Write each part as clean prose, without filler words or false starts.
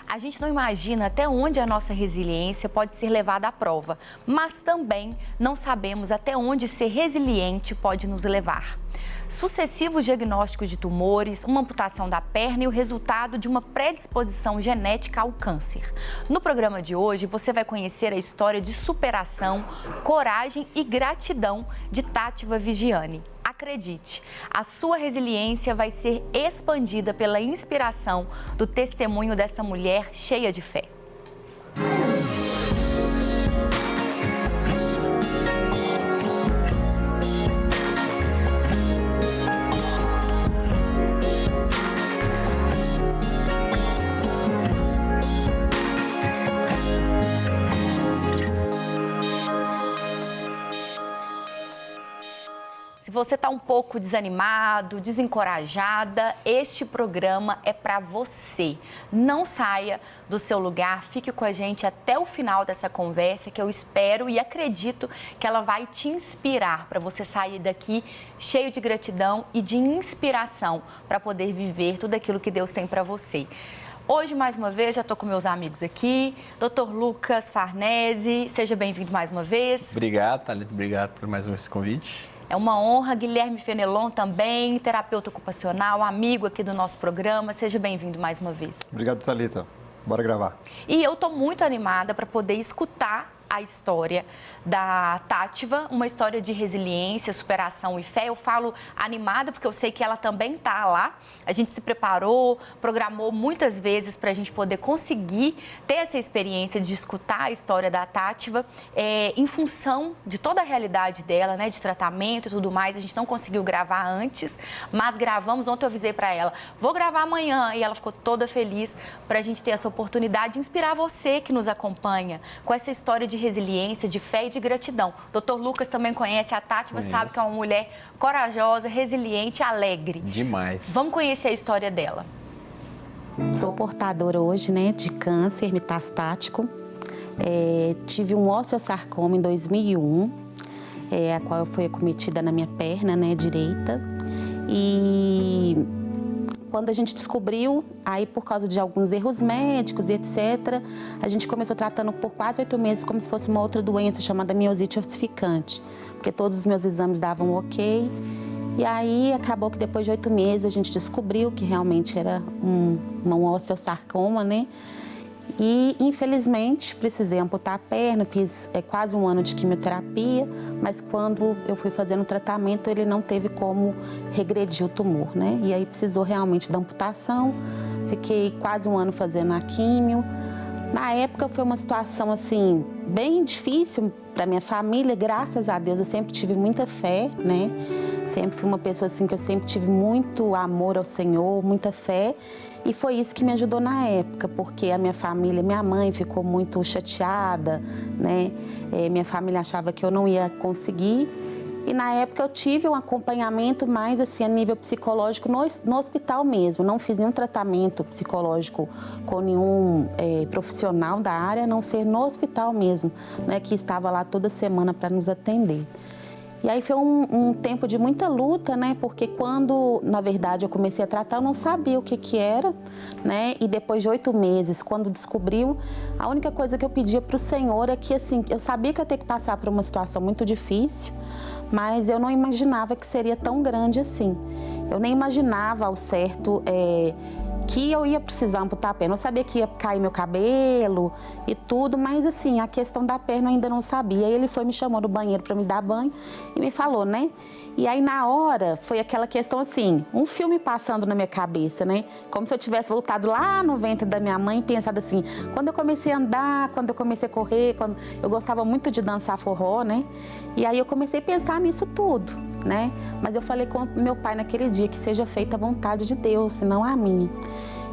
A gente não imagina até onde a nossa resiliência pode ser levada à prova, mas também não sabemos até onde ser resiliente pode nos levar. Sucessivos diagnósticos de tumores, uma amputação da perna e o resultado de uma predisposição genética ao câncer. No programa de hoje, você vai conhecer a história de superação, coragem e gratidão de Tátiva Vigiani. Acredite, a sua resiliência vai ser expandida pela inspiração do testemunho dessa mulher cheia de fé. Se você está um pouco desanimado, desencorajada, este programa é para você. Não saia do seu lugar, fique com a gente até o final dessa conversa, que eu espero e acredito que ela vai te inspirar para você sair daqui cheio de gratidão e de inspiração para poder viver tudo aquilo que Deus tem para você. Hoje, mais uma vez, já estou com meus amigos aqui. Dr. Lucas Farnese, seja bem-vindo mais uma vez. Obrigado, Thalita. Obrigado por mais esse convite. É uma honra. Guilherme Fenelon também, terapeuta ocupacional, amigo aqui do nosso programa. Seja bem-vindo mais uma vez. Obrigado, Thalita. Bora gravar. E eu estou muito animada para poder escutar a história da Tátiva, uma história de resiliência, superação e fé. Eu falo animada porque eu sei que ela também está lá. A gente se preparou, programou muitas vezes para a gente poder conseguir ter essa experiência de escutar a história da Tátiva em função de toda a realidade dela, né, de tratamento e tudo mais. A gente não conseguiu gravar antes, mas gravamos. Ontem eu avisei para ela, vou gravar amanhã, e ela ficou toda feliz para a gente ter essa oportunidade de inspirar você que nos acompanha com essa história de resiliência, de fé e de gratidão. Dr. Lucas também conhece a Tátiva, sabe que é uma mulher corajosa, resiliente e alegre. Demais. Vamos conhecer a história dela. Sou portadora hoje, né, de câncer metastático. Tive um osteosarcoma em 2001, a qual foi acometida na minha perna, né, direita. E quando a gente descobriu, aí por causa de alguns erros médicos e etc., a gente começou tratando por quase 8 meses como se fosse uma outra doença chamada miosite ossificante, porque todos os meus exames davam ok. E aí acabou que depois de 8 meses a gente descobriu que realmente era um osteosarcoma, né? E, infelizmente, precisei amputar a perna, fiz quase 1 ano de quimioterapia, mas quando eu fui fazendo o tratamento, ele não teve como regredir o tumor, né? E aí precisou realmente da amputação, fiquei quase 1 ano fazendo a quimio. Na época foi uma situação, assim, bem difícil para minha família, graças a Deus, eu sempre tive muita fé, né? Sempre fui uma pessoa, assim, que eu sempre tive muito amor ao Senhor, muita fé. E foi isso que me ajudou na época, porque a minha família, minha mãe ficou muito chateada, né? Minha família achava que eu não ia conseguir. E na época eu tive um acompanhamento mais assim a nível psicológico no hospital mesmo. Não fiz nenhum tratamento psicológico com nenhum profissional da área, a não ser no hospital mesmo, né? Que estava lá toda semana para nos atender. E aí foi um tempo de muita luta, né? Porque quando, na verdade, eu comecei a tratar, eu não sabia o que era, né? E depois de 8 meses, quando descobriu, a única coisa que eu pedia para o Senhor é que, assim, eu sabia que eu ia ter que passar por uma situação muito difícil, mas eu não imaginava que seria tão grande assim. Eu nem imaginava ao certo que eu ia precisar amputar a perna. Eu sabia que ia cair meu cabelo e tudo, mas assim, a questão da perna eu ainda não sabia. E ele foi, me chamou no banheiro para me dar banho e me falou, né? E aí, na hora, foi aquela questão assim, um filme passando na minha cabeça, né? Como se eu tivesse voltado lá no ventre da minha mãe e pensado assim, quando eu comecei a andar, quando eu comecei a correr, quando eu gostava muito de dançar forró, né? E aí eu comecei a pensar nisso tudo, né? Mas eu falei com meu pai naquele dia que seja feita a vontade de Deus, e não a minha.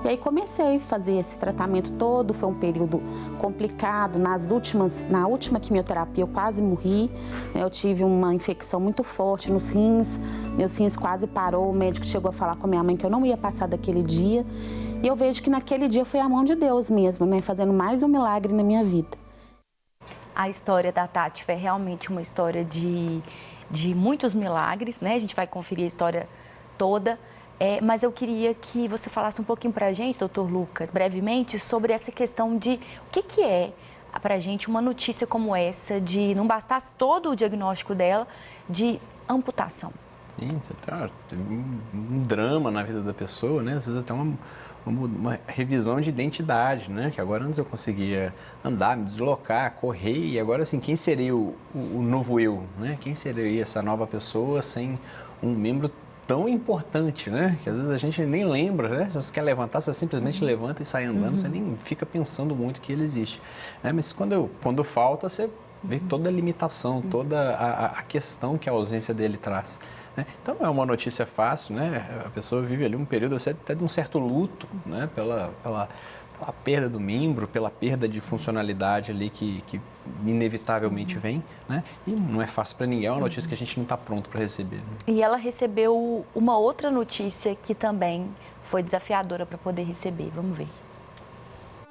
E aí comecei a fazer esse tratamento todo, foi um período complicado. Na última quimioterapia eu quase morri, né? Eu tive uma infecção muito forte nos rins, meus rins quase parou, o médico chegou a falar com a minha mãe que eu não ia passar daquele dia. E eu vejo que naquele dia foi a mão de Deus mesmo, né? Fazendo mais um milagre na minha vida. A história da Tátiva é realmente uma história de muitos milagres, né? A gente vai conferir a história toda. Mas eu queria que você falasse um pouquinho para a gente, doutor Lucas, brevemente, sobre essa questão de o que é para a gente uma notícia como essa, de não bastasse todo o diagnóstico dela, de amputação. Sim, você tem um drama na vida da pessoa, né? Às vezes até uma revisão de identidade, né? Que agora antes eu conseguia andar, me deslocar, correr, e agora assim, quem seria o novo eu, né? Quem seria essa nova pessoa sem um membro tão importante, né? Que às vezes a gente nem lembra, né? Se você quer levantar, você simplesmente levanta e sai andando, você nem fica pensando muito que ele existe. Né? Mas quando falta, você vê toda a limitação, toda a questão que a ausência dele traz. Né? Então, não é uma notícia fácil, né? A pessoa vive ali um período até de um certo luto, né? Pela perda do membro, pela perda de funcionalidade ali que inevitavelmente vem, né? E não é fácil para ninguém, é uma notícia que a gente não está pronto para receber. Né? E ela recebeu uma outra notícia que também foi desafiadora para poder receber. Vamos ver.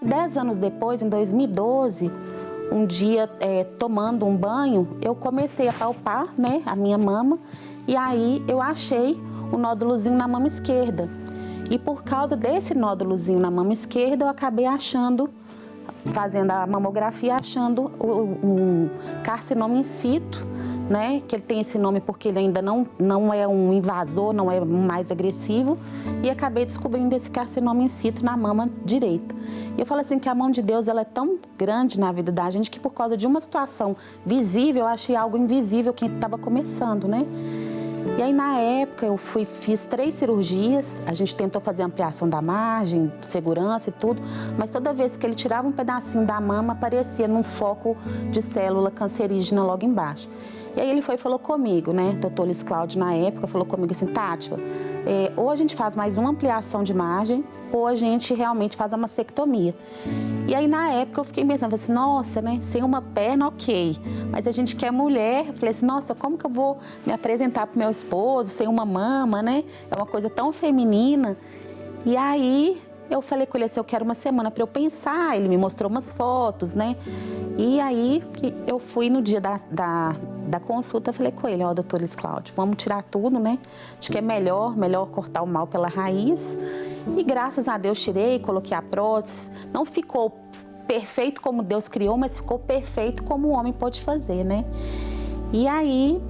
10 anos depois, em 2012, um dia, tomando um banho, eu comecei a palpar, né, a minha mama, e aí eu achei um nódulozinho na mama esquerda. E por causa desse nódulozinho na mama esquerda, eu acabei fazendo a mamografia, achando um carcinoma in situ, né? Que ele tem esse nome porque ele ainda não é um invasor, não é mais agressivo. E acabei descobrindo esse carcinoma in situ na mama direita. E eu falo assim que a mão de Deus ela é tão grande na vida da gente que por causa de uma situação visível, eu achei algo invisível que estava começando, né? E aí, na época, eu fiz 3 cirurgias, a gente tentou fazer ampliação da margem, segurança e tudo, mas toda vez que ele tirava um pedacinho da mama, aparecia num foco de célula cancerígena logo embaixo. E aí ele foi e falou comigo, né, doutor Luiz Cláudio, na época, falou comigo assim, Tátiva, ou a gente faz mais uma ampliação de margem, ou a gente realmente faz a mastectomia. E aí, na época, eu fiquei pensando, assim, nossa, né, sem uma perna, ok, mas a gente quer mulher. Eu falei assim, nossa, como que eu vou me apresentar pro meu esposo sem uma mama, né? É uma coisa tão feminina. E aí, eu falei com ele assim, eu quero uma semana para eu pensar. Ele me mostrou umas fotos, né? E aí, eu fui no dia da consulta, falei com ele, ó, doutor Luiz Cláudio, vamos tirar tudo, né? Acho que é melhor cortar o mal pela raiz. E graças a Deus tirei, coloquei a prótese. Não ficou perfeito como Deus criou, mas ficou perfeito como o homem pode fazer, né? E aí,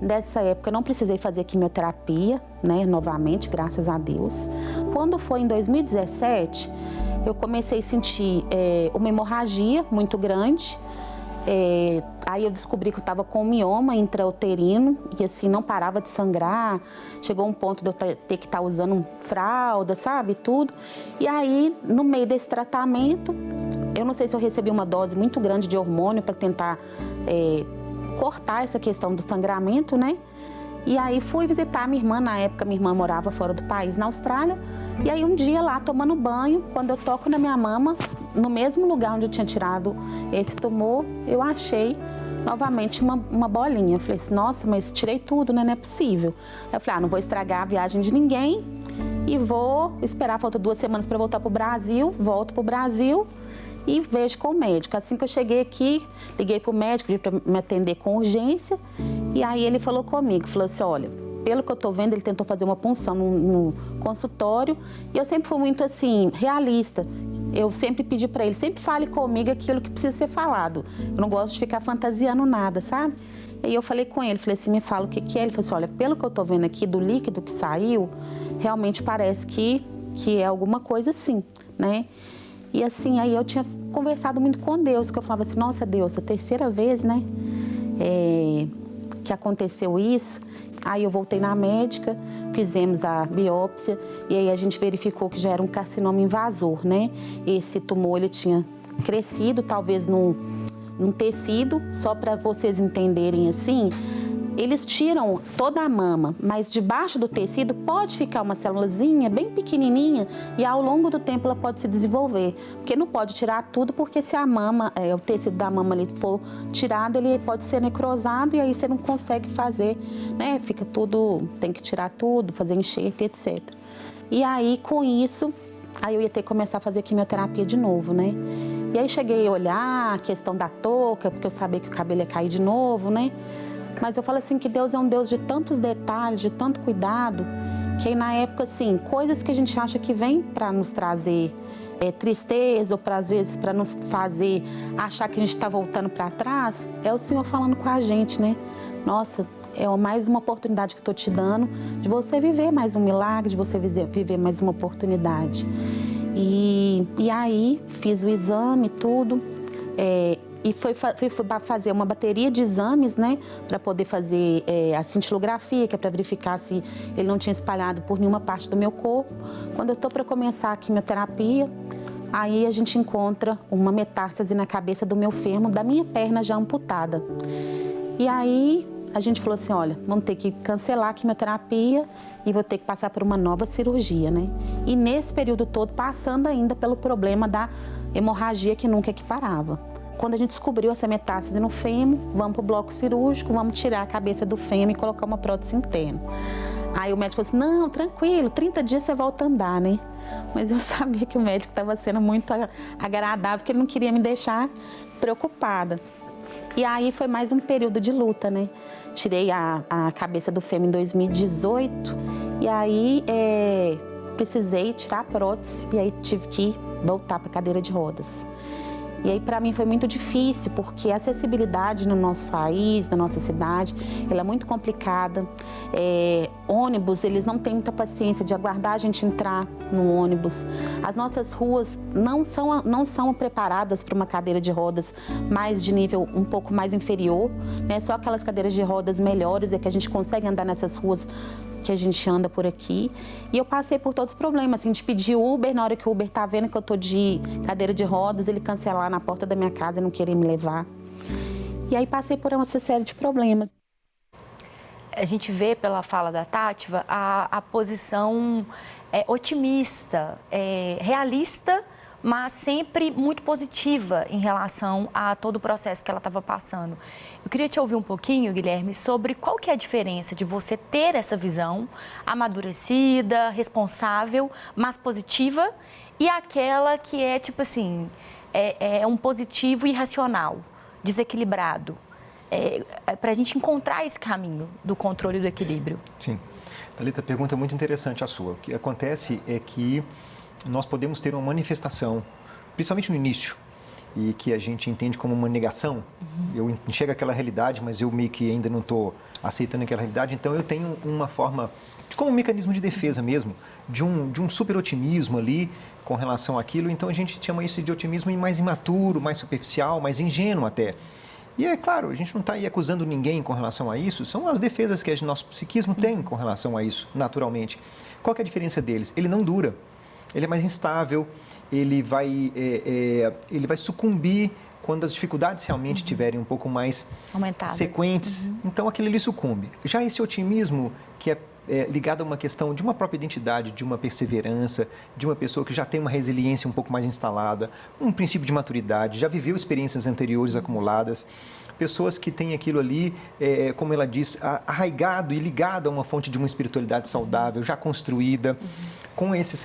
nessa época, eu não precisei fazer quimioterapia, né, novamente, graças a Deus. Quando foi em 2017, eu comecei a sentir uma hemorragia muito grande. Aí eu descobri que eu estava com um mioma intrauterino e assim, não parava de sangrar. Chegou um ponto de eu ter que estar usando fralda, sabe, tudo. E aí, no meio desse tratamento, eu não sei se eu recebi uma dose muito grande de hormônio para tentar cortar essa questão do sangramento, né? E aí fui visitar minha irmã, na época minha irmã morava fora do país, na Austrália. E aí um dia lá, tomando banho, quando eu toco na minha mama, no mesmo lugar onde eu tinha tirado esse tumor, eu achei novamente uma bolinha. Eu falei assim, nossa, mas tirei tudo, né? Não é possível. Aí eu falei, não vou estragar a viagem de ninguém e vou esperar, falta 2 semanas para voltar pro Brasil, volto pro Brasil e vejo com o médico. Assim que eu cheguei aqui, liguei pro médico, pedi para me atender com urgência. E aí ele falou comigo, falou assim, olha, pelo que eu tô vendo, ele tentou fazer uma punção no consultório. E eu sempre fui muito assim, realista. Eu sempre pedi para ele, sempre fale comigo aquilo que precisa ser falado. Eu não gosto de ficar fantasiando nada, sabe? E aí eu falei com ele, falei assim, me fala o que é. Ele falou assim, olha, pelo que eu tô vendo aqui, do líquido que saiu, realmente parece que é alguma coisa assim, né? E assim, aí eu tinha conversado muito com Deus, que eu falava assim, nossa Deus, a 3ª vez, né, que aconteceu isso. Aí eu voltei na médica, fizemos a biópsia e aí a gente verificou que já era um carcinoma invasor, né? Esse tumor, ele tinha crescido, talvez num tecido, só para vocês entenderem assim, eles tiram toda a mama, mas debaixo do tecido pode ficar uma célulazinha bem pequenininha e ao longo do tempo ela pode se desenvolver. Porque não pode tirar tudo, porque se a mama, o tecido da mama ali for tirado, ele pode ser necrosado e aí você não consegue fazer, né? Fica tudo, tem que tirar tudo, fazer enxerto, etc. E aí, com isso, aí eu ia ter que começar a fazer quimioterapia de novo, né? E aí cheguei a olhar a questão da touca, porque eu sabia que o cabelo ia cair de novo, né? Mas eu falo assim que Deus é um Deus de tantos detalhes, de tanto cuidado. Que aí, na época, assim, coisas que a gente acha que vem para nos trazer tristeza ou às vezes para nos fazer achar que a gente está voltando para trás, é o Senhor falando com a gente, né? Nossa, é mais uma oportunidade que eu estou te dando de você viver mais um milagre, de você viver mais uma oportunidade. E aí fiz o exame, tudo, e fui fazer uma bateria de exames, né, para poder fazer a cintilografia, que é para verificar se ele não tinha espalhado por nenhuma parte do meu corpo. Quando eu estou para começar a quimioterapia, aí a gente encontra uma metástase na cabeça do meu fêmur, da minha perna já amputada. E aí a gente falou assim, olha, vamos ter que cancelar a quimioterapia e vou ter que passar por uma nova cirurgia, né? E nesse período todo, passando ainda pelo problema da hemorragia que nunca equiparava. Quando a gente descobriu essa metástase no fêmur, vamos para o bloco cirúrgico, vamos tirar a cabeça do fêmur e colocar uma prótese interna. Aí o médico falou assim, não, tranquilo, 30 dias você volta a andar, né? Mas eu sabia que o médico estava sendo muito agradável, porque ele não queria me deixar preocupada. E aí foi mais um período de luta, né? Tirei a cabeça do fêmur em 2018 e aí precisei tirar a prótese e aí tive que voltar para a cadeira de rodas. E aí, para mim, foi muito difícil, porque a acessibilidade no nosso país, na nossa cidade, ela é muito complicada. Ônibus, eles não têm muita paciência de aguardar a gente entrar no ônibus. As nossas ruas não são preparadas para uma cadeira de rodas mais de nível um pouco mais inferior, né? Só aquelas cadeiras de rodas melhores é que a gente consegue andar nessas ruas que a gente anda por aqui. E eu passei por todos os problemas, assim, de pedir Uber, na hora que o Uber tá vendo que eu tô de cadeira de rodas, ele cancelar na porta da minha casa e não querer me levar. E aí passei por uma série de problemas. A gente vê pela fala da Tátiva a posição otimista, realista, mas sempre muito positiva em relação a todo o processo que ela estava passando. Eu queria te ouvir um pouquinho, Guilherme, sobre qual que é a diferença de você ter essa visão amadurecida, responsável, mas positiva, e aquela que é, tipo assim, é um positivo irracional, desequilibrado. Para a gente encontrar esse caminho do controle e do equilíbrio. Sim. Thalita, pergunta muito interessante a sua. O que acontece é que nós podemos ter uma manifestação, principalmente no início, e que a gente entende como uma negação. Eu enxergo aquela realidade, mas eu meio que ainda não estou aceitando aquela realidade, então eu tenho uma forma, como um mecanismo de defesa mesmo, de um super otimismo ali com relação àquilo, então a gente chama isso de otimismo mais imaturo, mais superficial, mais ingênuo até. E é claro, a gente não está aí acusando ninguém com relação a isso, são as defesas que o nosso psiquismo tem com relação a isso, naturalmente. Qual que é a diferença deles? Ele não dura. Ele é mais instável, ele vai sucumbir quando as dificuldades realmente estiverem um pouco mais aumentadas, sequentes. Então, aquilo ali sucumbe. Já esse otimismo, que é ligado a uma questão de uma própria identidade, de uma perseverança, de uma pessoa que já tem uma resiliência um pouco mais instalada, um princípio de maturidade, já viveu experiências anteriores acumuladas, pessoas que têm aquilo ali, como ela diz, arraigado e ligado a uma fonte de uma espiritualidade saudável, já construída, com esses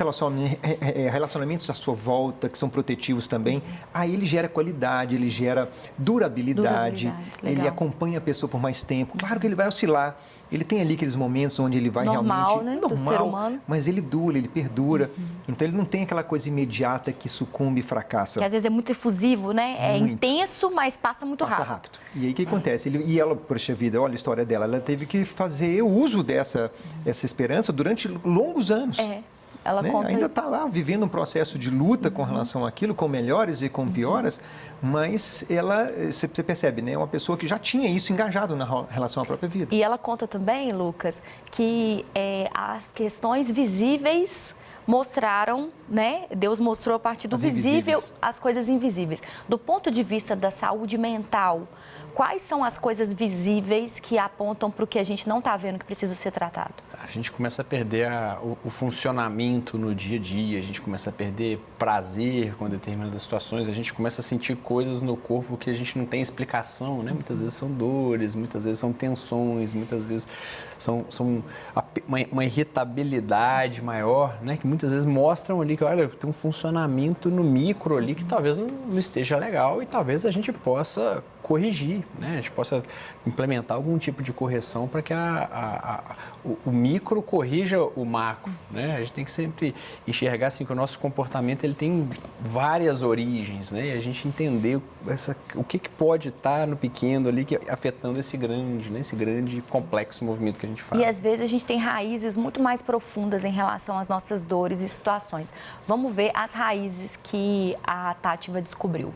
relacionamentos à sua volta, que são protetivos também, aí ele gera qualidade, ele gera durabilidade, ele acompanha a pessoa por mais tempo. Claro que ele vai oscilar, ele tem ali aqueles momentos onde ele vai realmente... Né? Do ser humano. Mas ele dura, ele perdura. Então, ele não tem aquela coisa imediata que sucumbe e fracassa. Que às vezes é muito efusivo, né? É intenso, mas passa muito rápido. E aí, o que acontece? E ela, poxa vida, olha a história dela, ela teve que fazer o uso dessa esperança durante longos anos. Ela conta... Ainda está lá vivendo um processo de luta com relação àquilo, com melhores e com pioras, mas ela, você percebe, né? É uma pessoa que já tinha isso engajado na relação à própria vida. E ela conta também, Lucas, que as questões visíveis mostraram, né? Deus mostrou a partir do visível as coisas invisíveis. Do ponto de vista da saúde mental, quais são as coisas visíveis que apontam para o que a gente não está vendo que precisa ser tratado? A gente começa a perder o funcionamento no dia a dia, a gente começa a perder prazer com determinadas situações, a gente começa a sentir coisas no corpo que a gente não tem explicação, né? Muitas vezes são dores, muitas vezes são tensões, muitas vezes são uma irritabilidade maior, né? Que muitas vezes mostram ali que, olha, tem um funcionamento no micro ali que talvez não esteja legal e talvez a gente possa corrigir, né? A gente possa implementar algum tipo de correção para que o micro corrija o macro, né? A gente tem que sempre enxergar assim que o nosso comportamento ele tem várias origens, né? E a gente entender o que pode estar no pequeno ali que afetando esse grande, né? Esse grande complexo movimento que a gente faz. E às vezes a gente tem raízes muito mais profundas em relação às nossas dores e situações. Vamos ver as raízes que a Tátiva descobriu.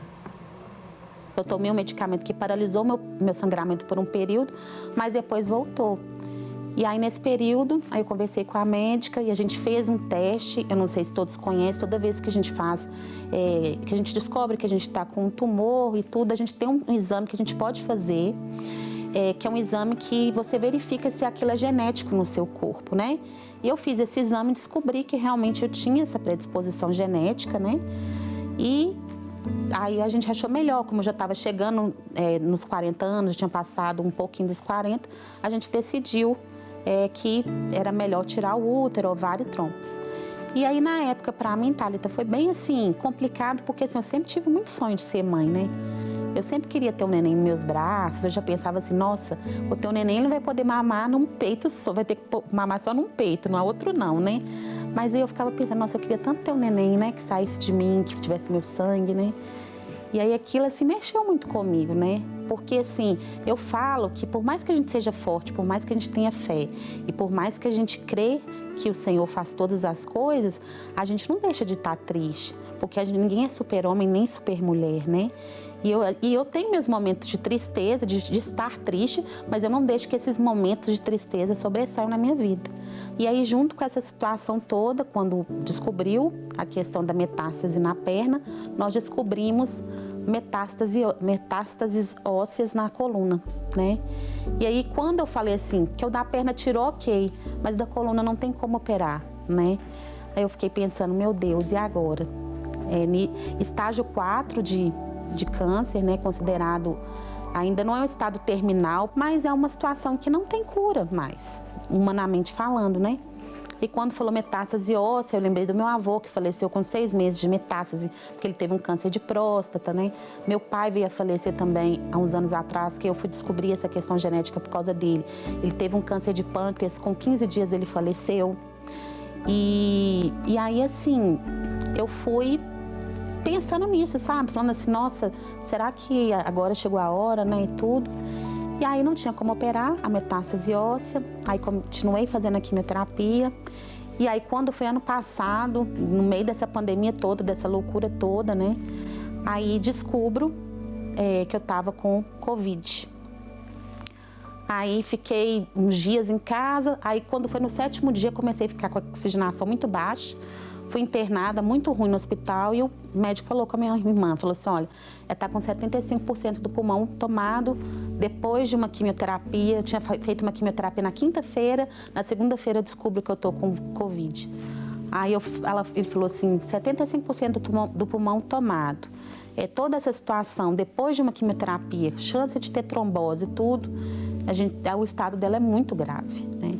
Eu tomei um medicamento que paralisou meu sangramento por um período, mas depois voltou. E aí, nesse período, aí eu conversei com a médica e a gente fez um teste. Eu não sei se todos conhecem, toda vez que a gente faz, que a gente descobre que a gente está com um tumor e tudo, a gente tem um exame que a gente pode fazer, que é um exame que você verifica se aquilo é genético no seu corpo, né? E eu fiz esse exame e descobri que realmente eu tinha essa predisposição genética, né? E aí a gente achou melhor, como eu já estava chegando nos 40 anos, já tinha passado um pouquinho dos 40, a gente decidiu que era melhor tirar o útero, ovário e trombos. E aí, na época, para mim, Thalita, foi bem assim, complicado, porque assim, eu sempre tive muito sonho de ser mãe, né? Eu sempre queria ter um neném nos meus braços, eu já pensava assim, nossa, vou ter um neném, ele não vai poder mamar num peito só, vai ter que mamar só num peito, no outro não, né? Mas aí eu ficava pensando, nossa, eu queria tanto ter um neném, né, que saísse de mim, que tivesse meu sangue, né? E aí aquilo assim mexeu muito comigo, né? Porque assim, eu falo que por mais que a gente seja forte, por mais que a gente tenha fé e por mais que a gente crê que o Senhor faz todas as coisas, a gente não deixa de estar triste, porque ninguém é super-homem nem super-mulher, né? E eu tenho meus momentos de tristeza, de estar triste, mas eu não deixo que esses momentos de tristeza sobressaiam na minha vida. E aí, junto com essa situação toda, quando descobriu a questão da metástase na perna, nós descobrimos metástases ósseas na coluna, né? E aí, quando eu falei assim, que o da perna tirou, ok, mas da coluna não tem como operar, né? Aí eu fiquei pensando, meu Deus, e agora? Estágio 4 de câncer, né, considerado, ainda não é um estado terminal, mas é uma situação que não tem cura mais, humanamente falando, né? E quando falou metástase óssea, eu lembrei do meu avô, que faleceu com 6 meses de metástase, porque ele teve um câncer de próstata, né? Meu pai veio a falecer também há uns anos atrás, que eu fui descobrir essa questão genética por causa dele. Ele teve um câncer de pâncreas, com 15 dias ele faleceu. E aí, assim, eu fui pensando nisso, sabe? Falando assim, nossa, será que agora chegou a hora, né, e tudo. E aí não tinha como operar a metástase óssea, aí continuei fazendo a quimioterapia. E aí quando foi ano passado, no meio dessa pandemia toda, dessa loucura toda, né, aí descubro que eu tava com Covid. Aí fiquei uns dias em casa, aí quando foi no 7º dia comecei a ficar com a oxigenação muito baixa. Fui internada, muito ruim no hospital, e o médico falou com a minha irmã, falou assim, olha, tá com 75% do pulmão tomado, depois de uma quimioterapia, eu tinha feito uma quimioterapia na quinta-feira, na segunda-feira eu descubro que eu tô com Covid. Aí ele falou assim, 75% do pulmão tomado. Toda essa situação, depois de uma quimioterapia, chance de ter trombose e tudo, o estado dela é muito grave, né?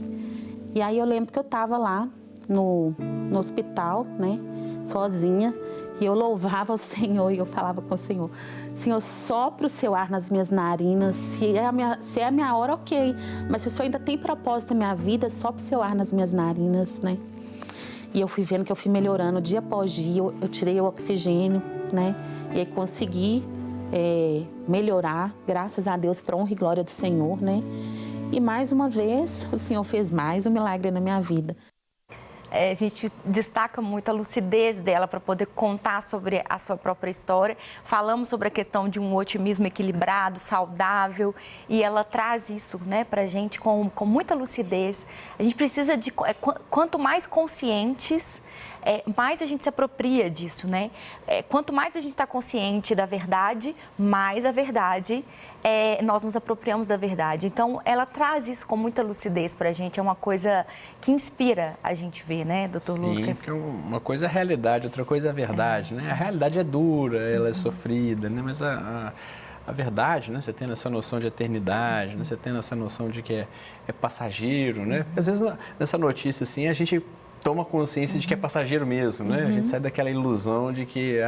E aí eu lembro que eu estava lá no hospital, né, sozinha, e eu louvava o Senhor e eu falava com o Senhor, Senhor, sopra o seu ar nas minhas narinas, se é a minha hora, ok, mas se o Senhor ainda tem propósito na minha vida, sopra o seu ar nas minhas narinas, né? E eu fui vendo que eu fui melhorando dia após dia, eu tirei o oxigênio, né, e aí consegui melhorar, graças a Deus, para honra e glória do Senhor, né? E mais uma vez, o Senhor fez mais um milagre na minha vida. A gente destaca muito a lucidez dela para poder contar sobre a sua própria história. Falamos sobre a questão de um otimismo equilibrado, saudável, e ela traz isso, né, para a gente com muita lucidez. A gente precisa de, quanto mais conscientes, mais a gente se apropria disso, né? Quanto mais a gente está consciente da verdade, mais a verdade, nós nos apropriamos da verdade. Então, ela traz isso com muita lucidez para a gente. É uma coisa que inspira a gente ver, né, doutor Lucas? Sim, uma coisa é a realidade, outra coisa é a verdade, né? A realidade é dura, ela é sofrida, né? Mas a verdade, né? Você tendo essa noção de eternidade, né? Você tendo essa noção de que é passageiro, né? Às vezes, nessa notícia, assim, a gente toma consciência de que é passageiro mesmo, né? A gente sai daquela ilusão de que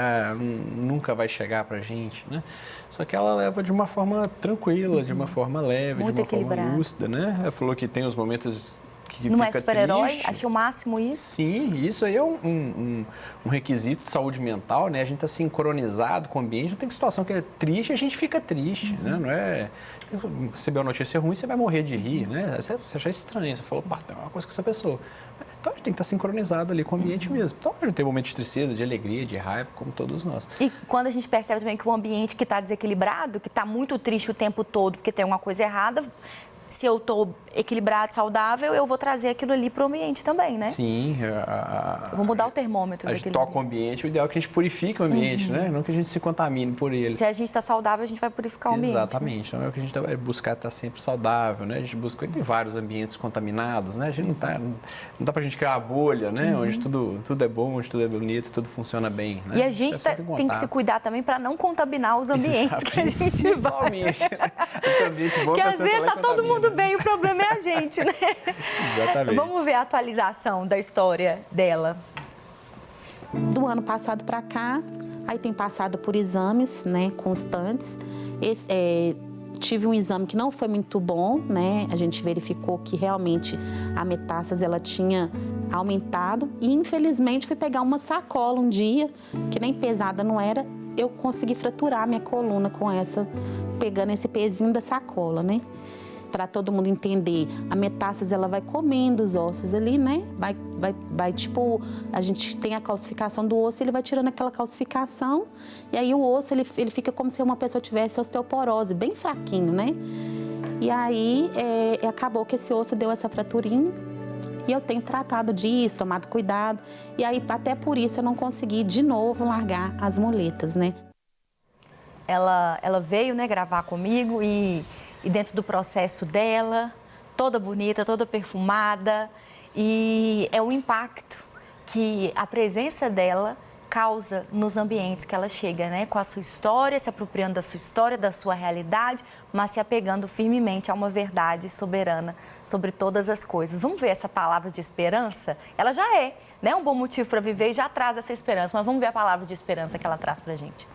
nunca vai chegar pra gente, né? Só que ela leva de uma forma tranquila, de uma forma leve, Muito de uma forma equilibrada. lúcida, né? Ela falou que tem os momentos que Não é fica super-herói? triste. Achei o máximo isso. Sim, isso aí é um requisito de saúde mental, né? A gente está sincronizado com o ambiente, não tem situação que é triste, a gente fica triste, né? Não é... Receber uma notícia ruim, você vai morrer de rir, né? Você achar estranho, você falou, pá, tem uma coisa com essa pessoa. Então, a gente tem que estar sincronizado ali com o ambiente mesmo. Então, a gente tem momentos de tristeza, de alegria, de raiva, como todos nós. E quando a gente percebe também que o ambiente que está desequilibrado, que está muito triste o tempo todo porque tem alguma coisa errada, se eu estou equilibrado, saudável, eu vou trazer aquilo ali para o ambiente também, né? Sim. Eu vou mudar o termômetro A gente daquele toca o ambiente, o ideal é que a gente purifique o ambiente, né? Não que a gente se contamine por ele. Se a gente está saudável, a gente vai purificar o ambiente. Exatamente. Então é o que a gente vai buscar estar sempre saudável, né? A gente busca tem vários ambientes contaminados, né? A gente não dá pra gente criar uma bolha, né? Onde tudo é bom, onde tudo é bonito, tudo funciona bem, né? E a gente tem que se cuidar também para não contaminar os ambientes que a gente vai. Ambiente bom, que às vezes está tá todo mundo bem, o problema é a gente, né? Exatamente. Vamos ver a atualização da história dela. Do ano passado para cá, aí tem passado por exames, né, constantes. Tive um exame que não foi muito bom, né? A gente verificou que realmente a metástase ela tinha aumentado e infelizmente fui pegar uma sacola um dia, que nem pesada não era, eu consegui fraturar minha coluna com pegando esse pezinho da sacola, né? Para todo mundo entender, a metástase ela vai comendo os ossos ali, né? Vai tipo, a gente tem a calcificação do osso, ele vai tirando aquela calcificação e aí o osso ele fica como se uma pessoa tivesse osteoporose, bem fraquinho, né? E aí acabou que esse osso deu essa fraturinha e eu tenho tratado disso, tomado cuidado e aí até por isso eu não consegui de novo largar as muletas, né? Ela veio, né, gravar comigo e dentro do processo dela, toda bonita, toda perfumada, e é o impacto que a presença dela causa nos ambientes que ela chega, né? Com a sua história, se apropriando da sua história, da sua realidade, mas se apegando firmemente a uma verdade soberana sobre todas as coisas. Vamos ver essa palavra de esperança? Ela já é, né, um bom motivo para viver e já traz essa esperança, mas vamos ver a palavra de esperança que ela traz para a gente.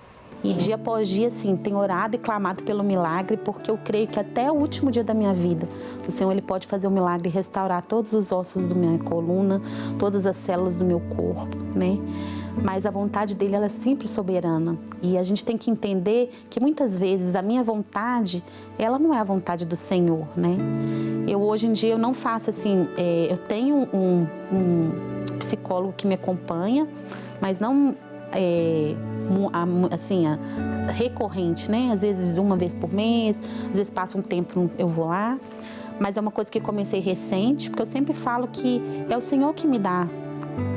E dia após dia, assim, tenho orado e clamado pelo milagre, porque eu creio que até o último dia da minha vida, o Senhor ele pode fazer o milagre e restaurar todos os ossos da minha coluna, todas as células do meu corpo, né? Mas a vontade dele, ela é sempre soberana. E a gente tem que entender que muitas vezes a minha vontade, ela não é a vontade do Senhor, né? Hoje em dia, eu não faço assim, eu tenho um psicólogo que me acompanha, mas não... assim, recorrente, né? Às vezes uma vez por mês, às vezes passa um tempo, eu vou lá. Mas é uma coisa que comecei recente, porque eu sempre falo que é o Senhor que me dá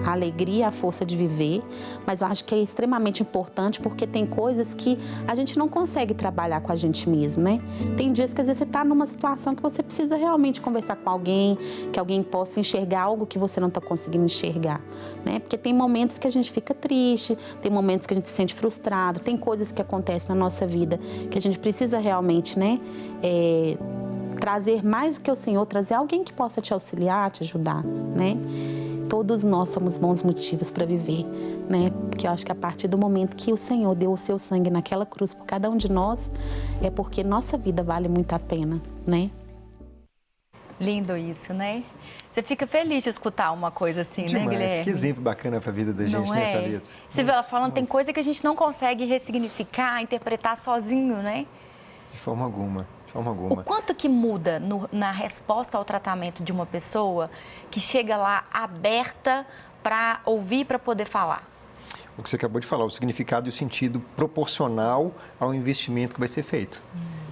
a alegria, a força de viver, mas eu acho que é extremamente importante porque tem coisas que a gente não consegue trabalhar com a gente mesmo, né? Tem dias que às vezes você está numa situação que você precisa realmente conversar com alguém, que alguém possa enxergar algo que você não está conseguindo enxergar, né? Porque tem momentos que a gente fica triste, tem momentos que a gente se sente frustrado, tem coisas que acontecem na nossa vida que a gente precisa realmente, né? Trazer mais do que o Senhor, trazer alguém que possa te auxiliar, te ajudar, né? Todos nós somos bons motivos para viver, né? Porque eu acho que a partir do momento que o Senhor deu o seu sangue naquela cruz por cada um de nós, é porque nossa vida vale muito a pena, né? Lindo isso, né? Você fica feliz de escutar uma coisa assim, Demais. né, Guilherme? Que exemplo bacana para a vida da gente, não né, é? Thalita? Você vê ela falando, tem coisa que a gente não consegue ressignificar, interpretar sozinho, né? De forma alguma. O quanto que muda na resposta ao tratamento de uma pessoa que chega lá aberta para ouvir, para poder falar? O que você acabou de falar, o significado e o sentido proporcional ao investimento que vai ser feito.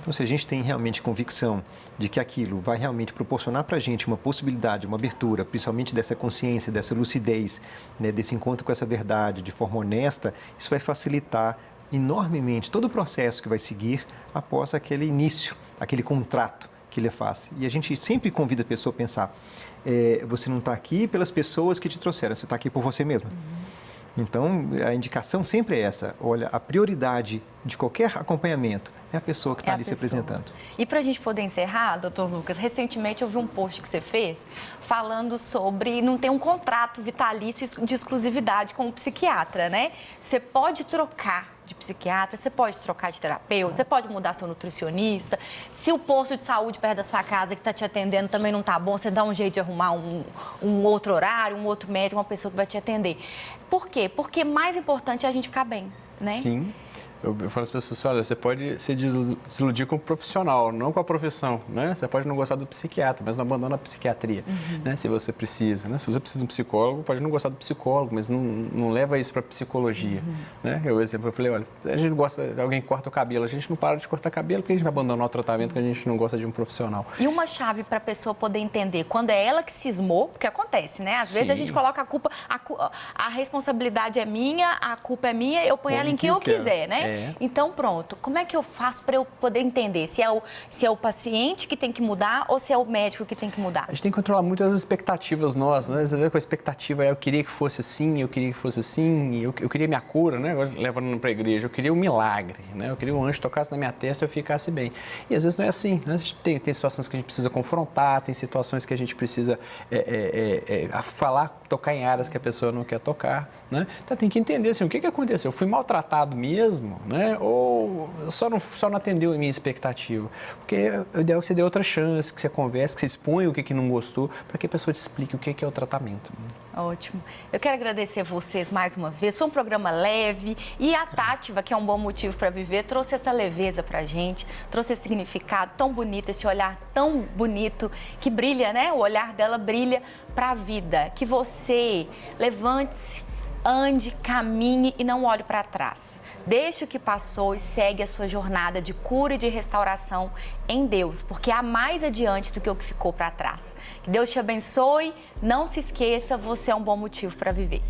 Então, se a gente tem realmente convicção de que aquilo vai realmente proporcionar para a gente uma possibilidade, uma abertura, principalmente dessa consciência, dessa lucidez, né, desse encontro com essa verdade de forma honesta, isso vai facilitar enormemente todo o processo que vai seguir após aquele início, aquele contrato que ele faz. E a gente sempre convida a pessoa a pensar, você não está aqui pelas pessoas que te trouxeram, você está aqui por você mesmo. Então, a indicação sempre é essa, olha, a prioridade de qualquer acompanhamento é a pessoa que está ali se apresentando. E para a gente poder encerrar, doutor Lucas, recentemente eu vi um post que você fez falando sobre não ter um contrato vitalício de exclusividade com o psiquiatra, né? Você pode trocar de psiquiatra, você pode trocar de terapeuta, você pode mudar seu nutricionista. Se o posto de saúde perto da sua casa que está te atendendo também não está bom, você dá um jeito de arrumar um outro horário, um outro médico, uma pessoa que vai te atender. Por quê? Porque mais importante é a gente ficar bem, né? Sim. Eu falo às pessoas assim, olha, você pode se desiludir com o profissional, não com a profissão, né? Você pode não gostar do psiquiatra, mas não abandona a psiquiatria, né? Se você precisa, né? Se você precisa de um psicólogo, pode não gostar do psicólogo, mas não leva isso para a psicologia, né? Eu falei, olha, a gente gosta, alguém corta o cabelo, a gente não para de cortar cabelo, porque a gente vai abandonar o tratamento que a gente não gosta de um profissional. E uma chave para a pessoa poder entender, quando é ela que cismou, porque acontece, né? Às vezes a gente coloca a culpa, a responsabilidade é minha, a culpa é minha, eu ponho ela em quem eu quiser, né? Então, pronto, como é que eu faço para eu poder entender se é o paciente que tem que mudar ou se é o médico que tem que mudar? A gente tem que controlar muito as expectativas nossas, né? Você vê com a expectativa, eu queria que fosse assim, eu queria que fosse assim, eu queria minha cura, né? Agora, levando para a igreja, eu queria um milagre, né? Eu queria um anjo tocasse na minha testa e eu ficasse bem. E às vezes não é assim, né? Tem situações que a gente precisa confrontar, tem situações que a gente precisa falar, tocar em áreas que a pessoa não quer tocar, né? Então tem que entender assim, o que aconteceu? Eu fui maltratado mesmo, né? Ou só não atendeu a minha expectativa? Porque o ideal é que você dê outra chance, que você converse, que você exponha o que não gostou, para que a pessoa te explique o que é o tratamento. Ótimo. Eu quero agradecer vocês mais uma vez. Foi um programa leve e a Tátiva, que é um bom motivo para viver, trouxe essa leveza para a gente, trouxe esse significado tão bonito, esse olhar tão bonito que brilha, né? O olhar dela brilha para a vida. Que você levante-se, ande, caminhe e não olhe para trás. Deixe o que passou e segue a sua jornada de cura e de restauração em Deus, porque há mais adiante do que o que ficou para trás. Que Deus te abençoe, não se esqueça, você é um bom motivo para viver.